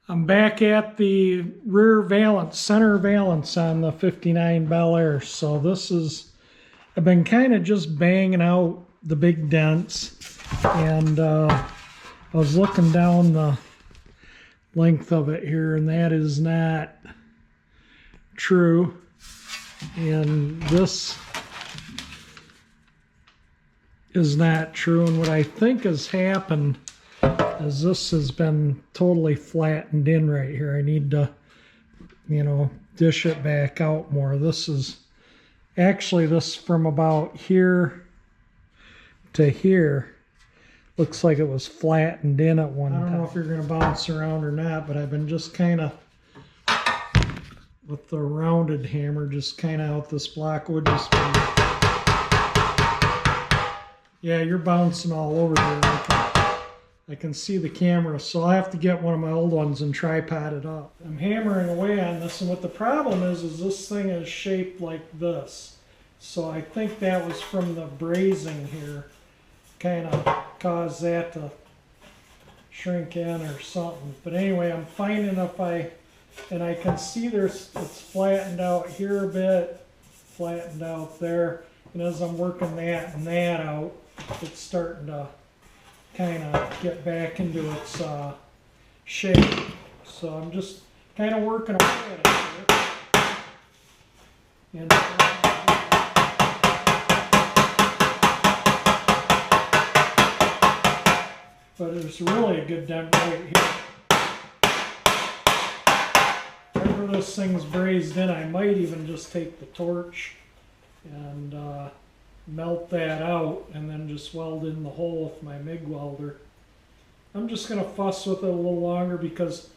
I'm back at the rear valance, center valance on the 59 Bel Air. So this is, I've been kind of just banging out the big dents, and I was looking down the length of it here, and that is not true. And this is not true. And what I think has happened is this has been totally flattened in right here. I need to, dish it back out more. This is actually, this from about here to here looks like it was flattened in at one time. I don't know if you're going to bounce around or not, but I've been just kind of, with the rounded hammer, just kind of out this block wood. Just been, yeah, you're bouncing all over there. I can see the camera, so I'll have to get one of my old ones and tripod it up. I'm hammering away on this, and what the problem is this thing is shaped like this. So I think that was from the brazing here, kind of caused that to shrink in or something. But anyway, I'm finding if and I can see it's flattened out here a bit, flattened out there, and as I'm working that and that out, it's starting to kind of get back into its shape. So I'm just kind of working away at it here. And but there's really a good dent right here. After this thing's brazed in, I might even just take the torch and melt that out and then just weld in the hole with my MIG welder. I'm just going to fuss with it a little longer because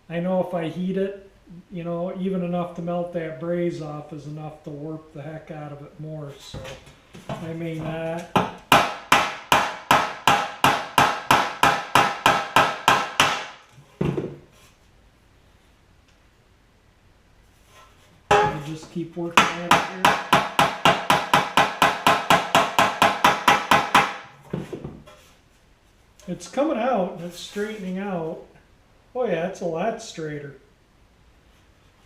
I know if I heat it, even enough to melt that braze off is enough to warp the heck out of it more. So I may not. I just keep working at it here. It's coming out and it's straightening out. Oh yeah, it's a lot straighter.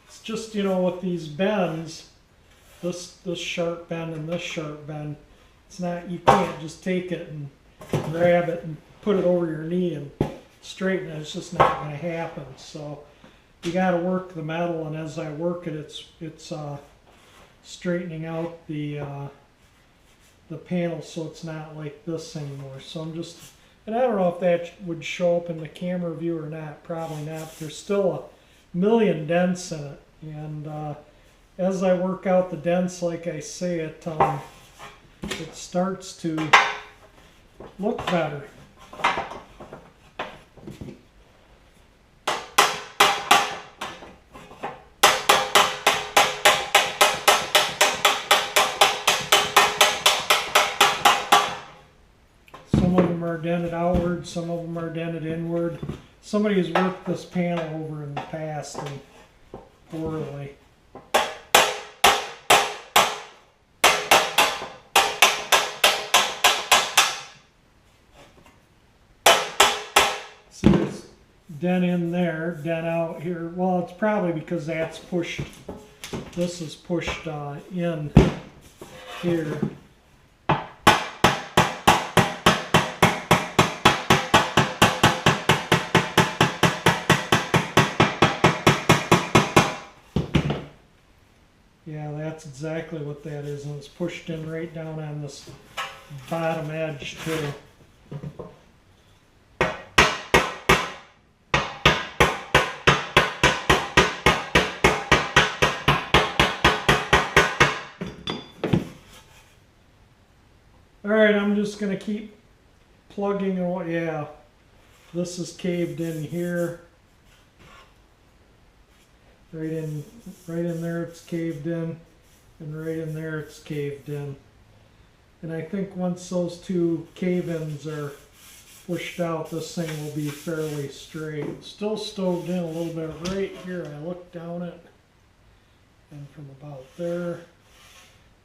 It's just, with these bends, this sharp bend and this sharp bend, it's not, you can't just take it and grab it and put it over your knee and straighten it. It's just not going to happen. So you got to work the metal, and as I work it, it's straightening out the panel so it's not like this anymore. So I'm just, and I don't know if that would show up in the camera view or not, probably not, but there's still a million dents in it. And as I work out the dents, like I say, it starts to look better. Some of them are dented outward, some of them are dented inward. Somebody has worked this panel over in the past and poorly. See this dent in there, dent out here. Well, it's probably because that's pushed, this is pushed in here. Yeah, that's exactly what that is, and it's pushed in right down on this bottom edge too. Alright, I'm just going to keep plugging away. Yeah, this is caved in here. Right in there it's caved in, and right in there it's caved in. And I think once those two cave-ins are pushed out, this thing will be fairly straight. Still stoved in a little bit right here. I look down it, and from about there,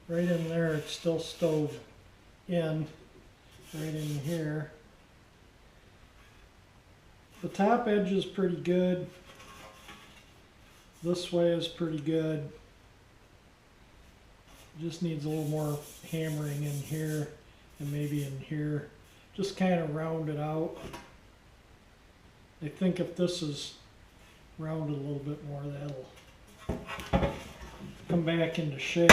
right in there, it's still stoved in, right in here. The top edge is pretty good. This way is pretty good. Just needs a little more hammering in here and maybe in here. Just kind of round it out. I think if this is rounded a little bit more, that'll come back into shape.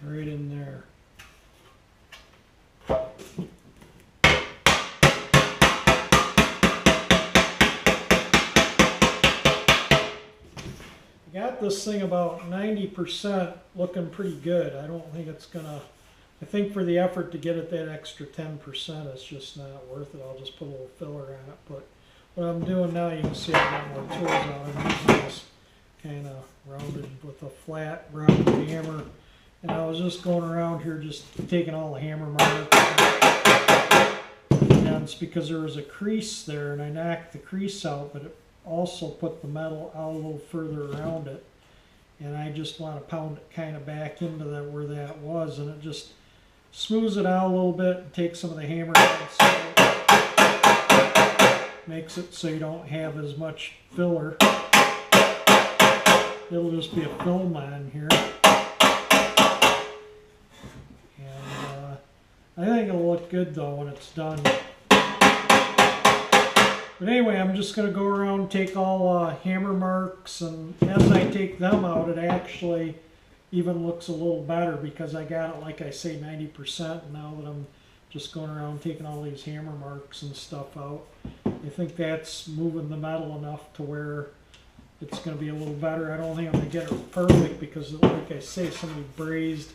Right in there. I got this thing about 90% looking pretty good. I don't think it's gonna, I think for the effort to get it that extra 10%, it's just not worth it. I'll just put a little filler on it. But what I'm doing now, you can see I've got more tools out. I'm using this kind of rounded with a flat round hammer. And I was just going around here just taking all the hammer marks. And it's because there was a crease there and I knocked the crease out, but it also put the metal out a little further around it. And I just want to pound it kind of back into that where that was, and it just smooths it out a little bit and takes some of the hammer out. Makes it so you don't have as much filler. It'll just be a film on here. I think it'll look good though when it's done. But anyway, I'm just going to go around and take all hammer marks, and as I take them out, it actually even looks a little better because I got it, like I say, 90%. Now that I'm just going around taking all these hammer marks and stuff out, I think that's moving the metal enough to where it's going to be a little better. I don't think I'm going to get it perfect because, like I say, somebody brazed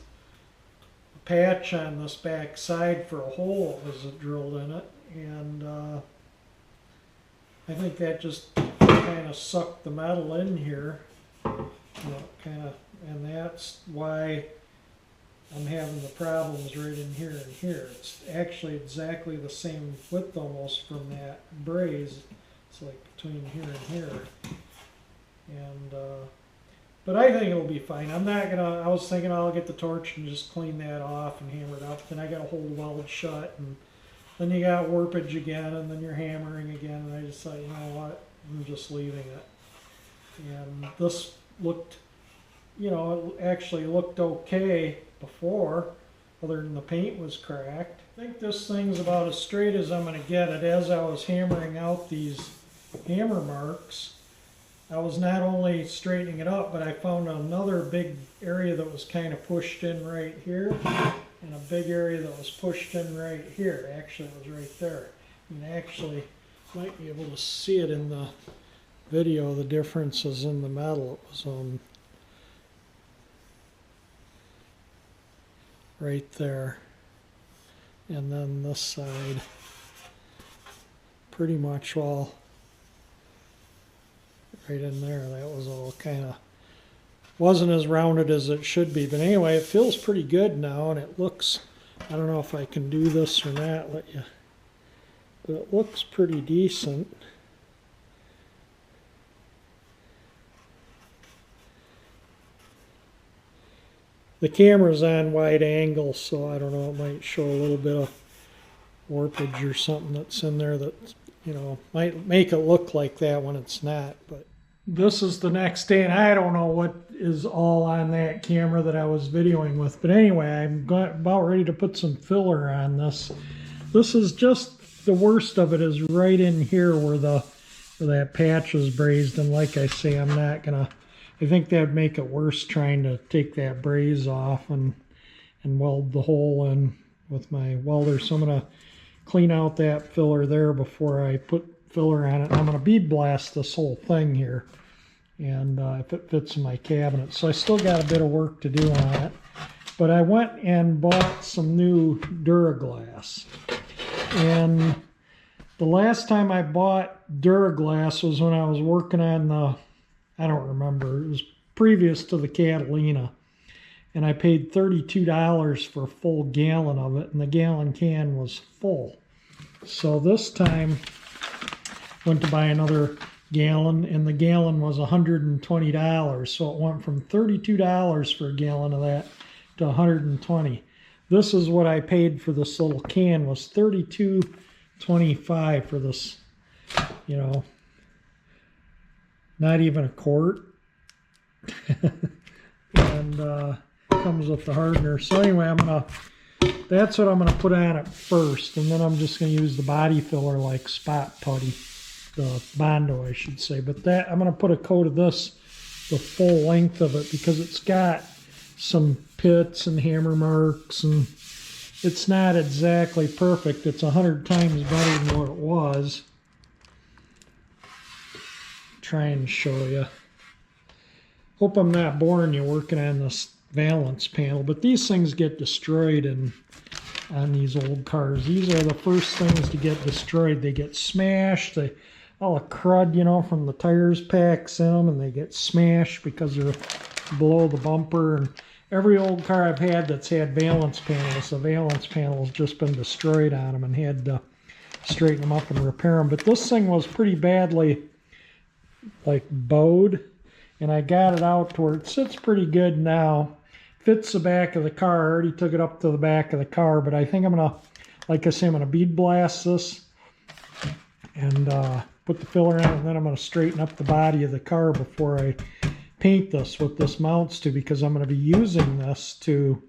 patch on this back side for a hole that was drilled in it, and I think that just kind of sucked the metal in here, and that's why I'm having the problems right in here and here. It's actually exactly the same width almost from that braze. It's like between here and here, and but I think it'll be fine. I'm not gonna, I was thinking I'll get the torch and just clean that off and hammer it up. Then I got a whole weld shut, and then you got warpage again, and then you're hammering again. And I just thought, you know what, I'm just leaving it. And this looked, you know, it actually looked okay before, other than the paint was cracked. I think this thing's about as straight as I'm gonna get it. As I was hammering out these hammer marks, I was not only straightening it up, but I found another big area that was kind of pushed in right here, and a big area that was pushed in right here. Actually, it was right there. And actually, you might be able to see it in the video, the differences in the metal. It was right there. And then this side, pretty much all right in there. That was all kind of, wasn't as rounded as it should be. But anyway, it feels pretty good now, and it looks, I don't know if I can do this or not, let you, but it looks pretty decent. The camera's on wide angle, so I don't know, it might show a little bit of warpage or something that's in there that, you know, might make it look like that when it's not. But this is the next day, and I don't know what is all on that camera that I was videoing with. But anyway, I'm about ready to put some filler on this. This is just, the worst of it is right in here where that patch is brazed. And like I say, I'm not gonna, I think that'd make it worse trying to take that braze off and weld the hole in with my welder. So I'm gonna clean out that filler there before I put filler on it. I'm going to bead blast this whole thing here, and if it fits in my cabinet. So I still got a bit of work to do on it, but I went and bought some new Duraglass. And the last time I bought Duraglass was when I was working on the, I don't remember, it was previous to the Catalina. and I paid $32 for a full gallon of it, and the gallon can was full. So this time, went to buy another gallon, and the gallon was $120. So it went from $32 for a gallon of that to $120. This is what I paid for this little can, was $32.25 for this, you know, not even a quart. And comes with the hardener. So anyway, that's what I'm gonna put on it first, and then I'm just gonna use the body filler like spot putty, the Bondo I should say. But that I'm gonna put a coat of this the full length of it, because it's got some pits and hammer marks, and it's not exactly perfect. It's 100 times better than what it was. Try and show you. Hope I'm not boring you working on this valance panel, but these things get destroyed on these old cars. These are the first things to get destroyed. They get smashed. All the crud, you know, from the tires packs in them, and they get smashed because they're below the bumper. And every old car I've had that's had valance panels, the valance panel has just been destroyed on them, and had to straighten them up and repair them. But this thing was pretty badly like bowed, and I got it out to where it sits pretty good now. Fits the back of the car. I already took it up to the back of the car, but I think I'm gonna, like I say, I'm gonna bead blast this and put the filler in, and then I'm gonna straighten up the body of the car before I paint this, what this mounts to, because I'm gonna be using this to,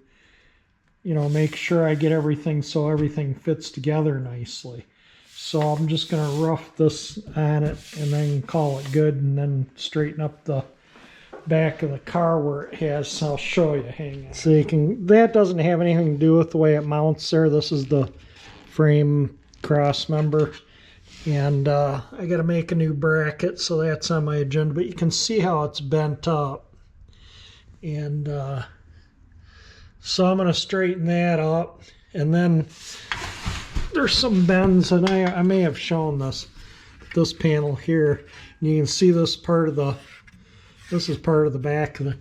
you know, make sure I get everything so everything fits together nicely. So I'm just gonna rough this on it and then call it good, and then straighten up the back of the car where it has. I'll show you. Hang on. So you can, that doesn't have anything to do with the way it mounts there. This is the frame cross member, and I got to make a new bracket, so that's on my agenda. But you can see how it's bent up, and so I'm going to straighten that up. And then there's some bends, and I may have shown this panel here. And you can see this part of the, this is part of the back of the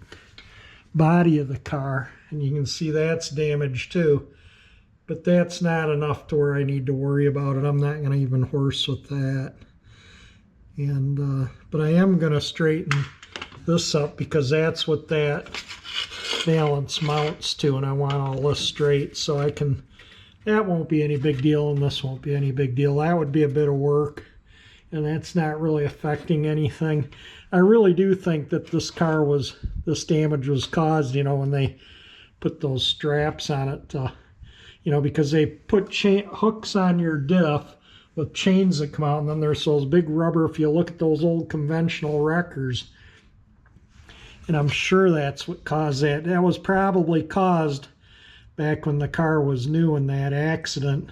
body of the car, and you can see that's damaged too. But that's not enough to where I need to worry about it. I'm not going to even horse with that. And but I am going to straighten this up, because that's what that valance mounts to, and I want all this straight so I can, that won't be any big deal, and this won't be any big deal. That would be a bit of work, and that's not really affecting anything. I really do think that this car was, this damage was caused, you know, when they put those straps on it, you know, because they put hooks on your diff with chains that come out, and then there's those big rubber, if you look at those old conventional wreckers, and I'm sure that's what caused that. That was probably caused back when the car was new in that accident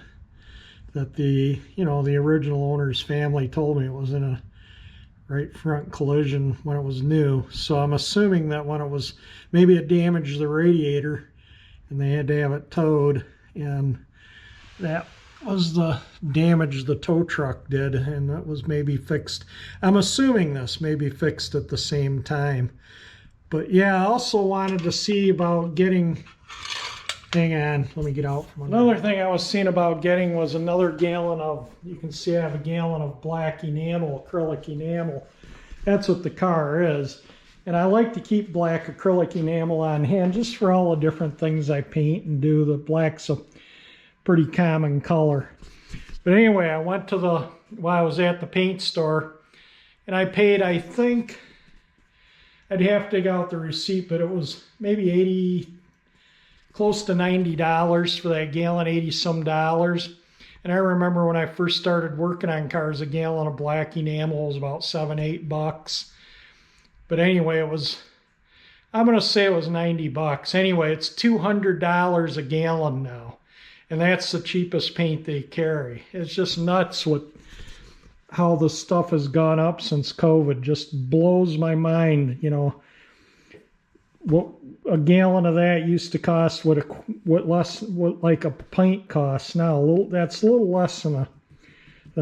that the, you know, the original owner's family told me it was in a right front collision when it was new. So I'm assuming that when it was, maybe it damaged the radiator and they had to have it towed, and that was the damage the tow truck did, and that was maybe fixed. I'm assuming this may be fixed at the same time. But yeah, I also wanted to see about getting, hang on, let me get out from under. Another thing I was seeing about getting was another gallon of, you can see I have a gallon of black enamel, acrylic enamel. That's what the car is. And I like to keep black acrylic enamel on hand just for all the different things I paint and do. The black's a pretty common color. But anyway, I went to the, while I was at the paint store, and I paid, I think, I'd have to dig out the receipt, but it was maybe 80, close to $90 for that gallon, 80 some dollars. And I remember when I first started working on cars, a gallon of black enamel was about $7-8. But anyway, it was, I'm going to say it was 90 bucks. Anyway, it's $200 a gallon now. And that's the cheapest paint they carry. It's just nuts what, how the stuff has gone up since COVID. Just blows my mind, you know. What a gallon of that used to cost, what like a pint costs now. That's a little less than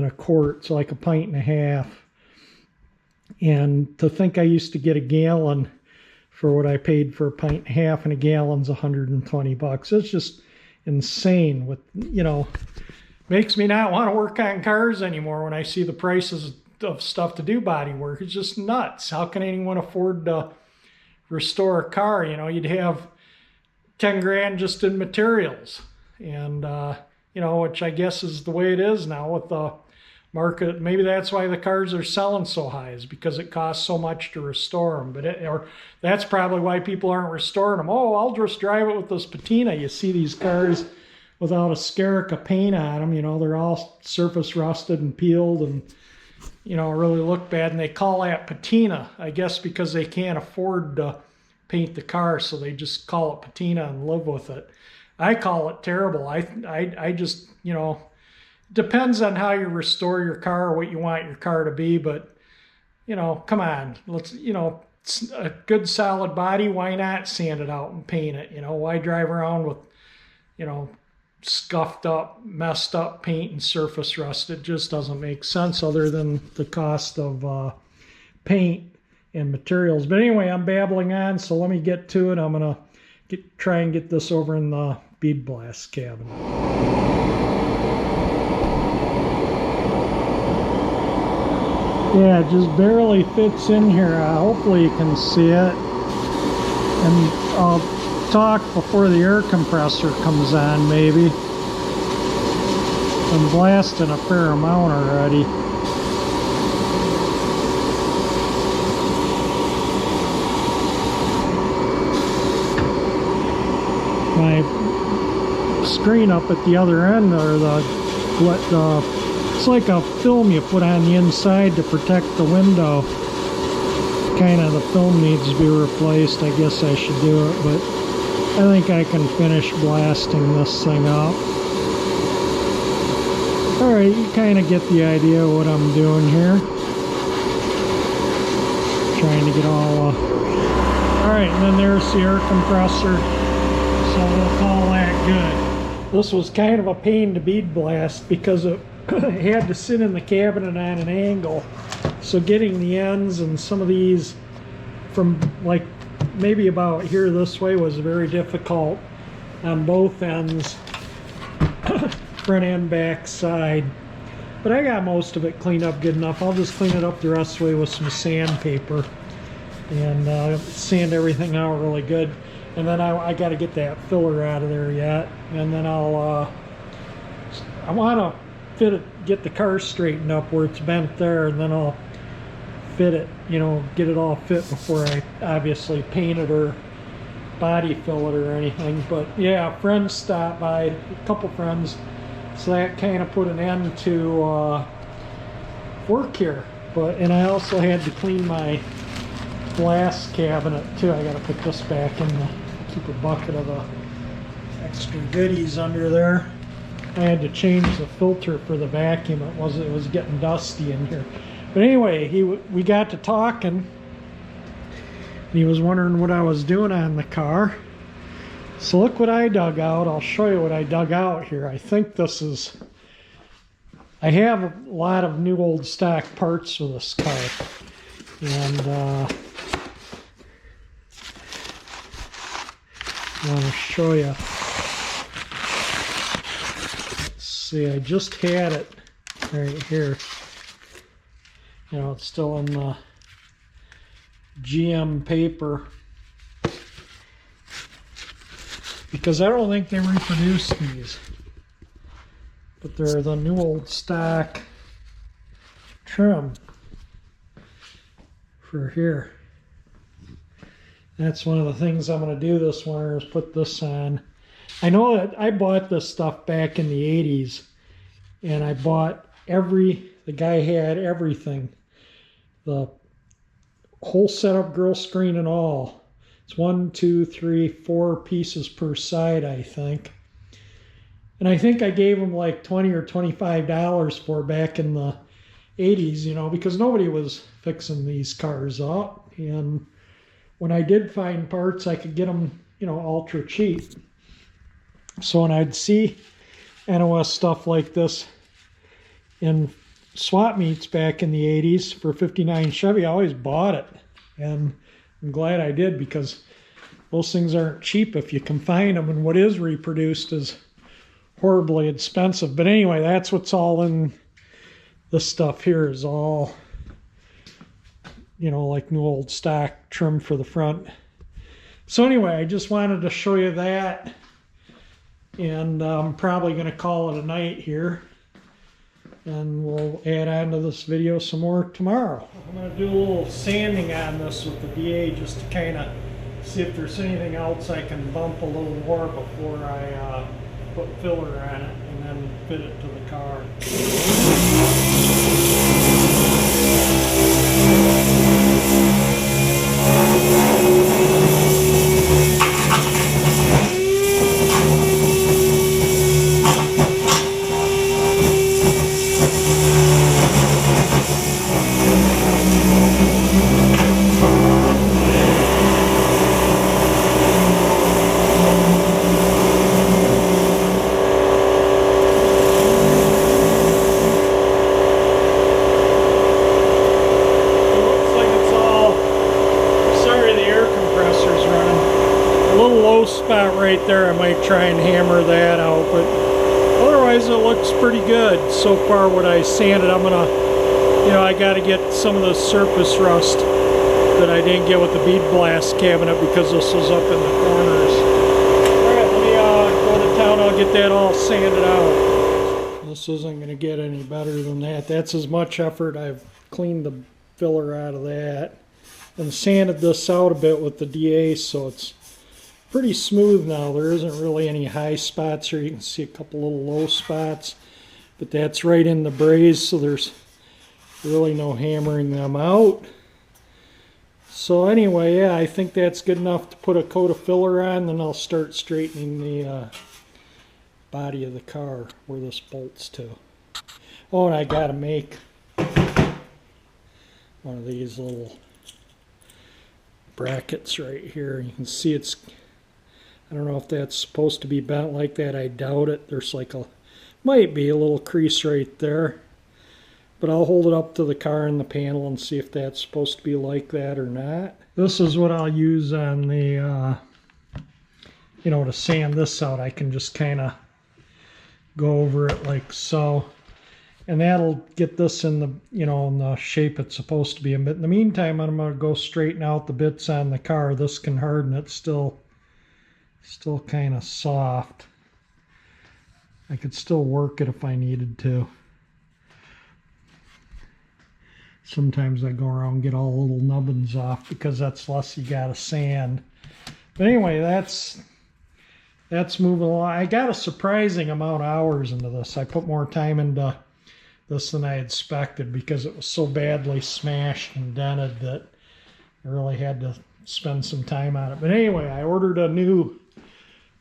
a quart. It's like a pint and a half. And to think I used to get a gallon for what I paid for a pint and a half, and a gallon's $120. It's just insane. With, you know, makes me not want to work on cars anymore when I see the prices of stuff to do body work. It's just nuts. How can anyone afford to restore a car? You know, you'd have 10 grand just in materials, and you know, which I guess is the way it is now with the market. Maybe that's why the cars are selling so high, is because it costs so much to restore them. But or that's probably why people aren't restoring them. Oh, I'll just drive it with this patina. You see these cars without a skerrick of paint on them, you know, they're all surface rusted and peeled, and you know, really look bad, and they call that patina, I guess because they can't afford to paint the car, so they just call it patina and live with it. I call it terrible. I just, you know, depends on how you restore your car or what you want your car to be, but you know, come on, let's, you know, a good solid body, why not sand it out and paint it? You know, why drive around with, you know, scuffed up, messed up paint and surface rust? It just doesn't make sense, other than the cost of paint and materials. But anyway, I'm babbling on, so let me get to it. I'm gonna try and get this over in the bead blast cabin. Yeah, it just barely fits in here. Hopefully you can see it. And I'll talk before the air compressor comes on, maybe. I'm blasting a fair amount already. My screen up at the other end, or it's like a film you put on the inside to protect the window. Kind of, the film needs to be replaced. I guess I should do it, but I think I can finish blasting this thing up. Alright, you kind of get the idea of what I'm doing here. Trying to get all... Alright, and then there's the air compressor. So we'll call that good. This was kind of a pain to bead blast because it had to sit in the cabinet on an angle. So getting the ends and some of these from like maybe about here this way was very difficult on both ends. Front end, back, side. But I got most of it cleaned up good enough. I'll just clean it up the rest of the way with some sandpaper and sand everything out really good. And then I got to get that filler out of there yet. And then I want to get the car straightened up where it's bent there, and then I'll fit it, you know, get it all fit before I obviously paint it or body fill it or anything. But yeah, friends stopped by, a couple friends. So that kind of put an end to work here. And I also had to clean my glass cabinet too. I got to put this back in the, keep a bucket of the extra goodies under there. I had to change the filter for the vacuum. It was getting dusty in here. But anyway, we got to talking. And he was wondering what I was doing on the car. So look what I dug out. I'll show you what I dug out here. I think this is... I have a lot of new old stock parts for this car. And I want to show you. Let's see, I just had it right here. You know, it's still in the GM paper. Because I don't think they reproduced these. But they're the new old stock trim for here. That's one of the things I'm going to do this winter, is put this on. I know that I bought this stuff back in the 80s, and I bought the guy had everything. The whole setup, grill screen and all. It's 1, 2, 3, 4 pieces per side, I think. And I think I gave him like $20 or $25 for back in the 80s, you know, because nobody was fixing these cars up. And when I did find parts, I could get them, you know, ultra cheap. So when I'd see NOS stuff like this in swap meets back in the 80s for 59 Chevy, I always bought it. And I'm glad I did, because those things aren't cheap if you can find them, and what is reproduced is horribly expensive. But anyway, that's what's all in this stuff here, is all, you know, like new old stock trim for the front. So anyway, I just wanted to show you that, and I'm probably going to call it a night here, and we'll add on to this video some more tomorrow. I'm going to do a little sanding on this with the DA just to kind of see if there's anything else I can bump a little more before I put filler on it and then fit it to the car. Spot right there, I might try and hammer that out, but otherwise it looks pretty good so far. What I sanded, I'm gonna, you know, I got to get some of the surface rust that I didn't get with the bead blast cabinet because this was up in the corners. All right, let me go to town. I'll get that all sanded out. This isn't going to get any better than that. That's as much effort. I've cleaned the filler out of that and sanded this out a bit with the DA, so it's pretty smooth now. There isn't really any high spots here. You can see a couple little low spots, but that's right in the braze, so there's really no hammering them out. So anyway, yeah, I think that's good enough to put a coat of filler on, then I'll start straightening the body of the car where this bolts to. Oh, and I gotta make one of these little brackets right here. You can see it's, I don't know if that's supposed to be bent like that. I doubt it. There's like a, might be a little crease right there. But I'll hold it up to the car and the panel and see if that's supposed to be like that or not. This is what I'll use on the, you know, to sand this out. I can just kind of go over it like so. And that'll get this in the, you know, in the shape it's supposed to be in. But in the meantime, I'm going to go straighten out the bits on the car. This can harden it. Still kind of soft. I could still work it if I needed to. Sometimes I go around and get all the little nubbins off because that's less you got to sand. But anyway, that's moving along. I got a surprising amount of hours into this. I put more time into this than I expected because it was so badly smashed and dented that I really had to spend some time on it. But anyway, I ordered a new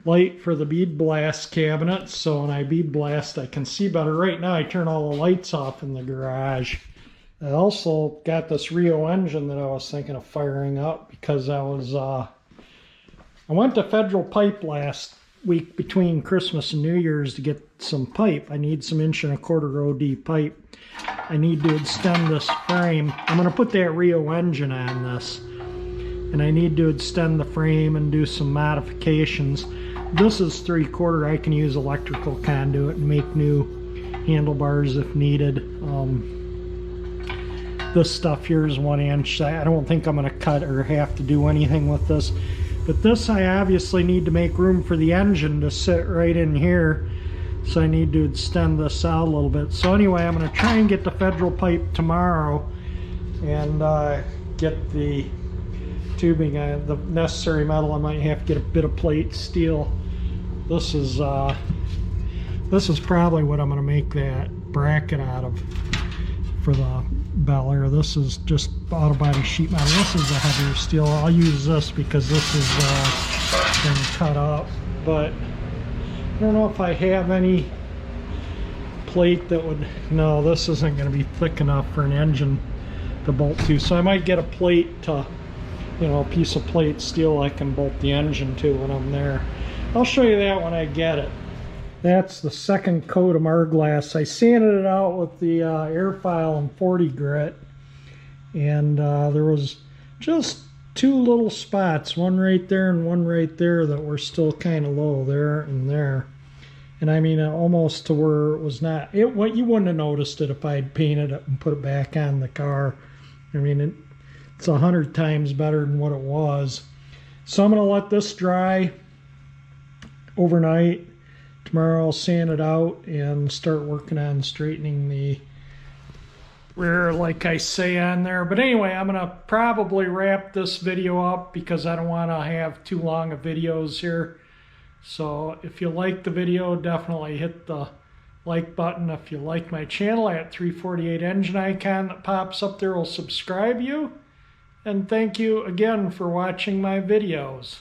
light for the bead blast cabinet, so when I bead blast I can see better. Right now I turn all the lights off in the garage. I also got this Rio engine that I was thinking of firing up because I went to Federal Pipe last week between Christmas and New Year's to get some pipe. I need some 1 1/4 OD pipe. I need to extend this frame. I'm going to put that Rio engine on this, and I need to extend the frame and do some modifications. This is 3/4. I can use electrical conduit and make new handlebars if needed. This stuff here is 1 inch. I don't think I'm going to cut or have to do anything with this. But this I obviously need to make room for the engine to sit right in here. So I need to extend this out a little bit. So anyway, I'm going to try and get the Federal Pipe tomorrow and get the tubing, the necessary metal. I might have to get a bit of plate steel. This is probably what I'm going to make that bracket out of for the Bel Air. This is just auto body sheet metal. This is a heavier steel. I'll use this because this is been cut up, but I don't know if I have any plate that would, no, this isn't going to be thick enough for an engine to bolt to, so I might get a plate to, you know, a piece of plate steel I can bolt the engine to when I'm there. I'll show you that when I get it. That's the second coat of Marglass. I sanded it out with the air file and 40 grit, and there was just two little spots, one right there and one right there, that were still kind of low, there and there. And I mean, almost to where it was not, what you wouldn't have noticed it if I'd painted it and put it back on the car. I mean, it's 100 times better than what it was. So I'm going to let this dry overnight. Tomorrow I'll sand it out and start working on straightening the rear like I say on there. But anyway, I'm going to probably wrap this video up because I don't want to have too long of videos here. So if you like the video, definitely hit the like button. If you like my channel, that 348 engine icon that pops up there will subscribe you. And thank you again for watching my videos.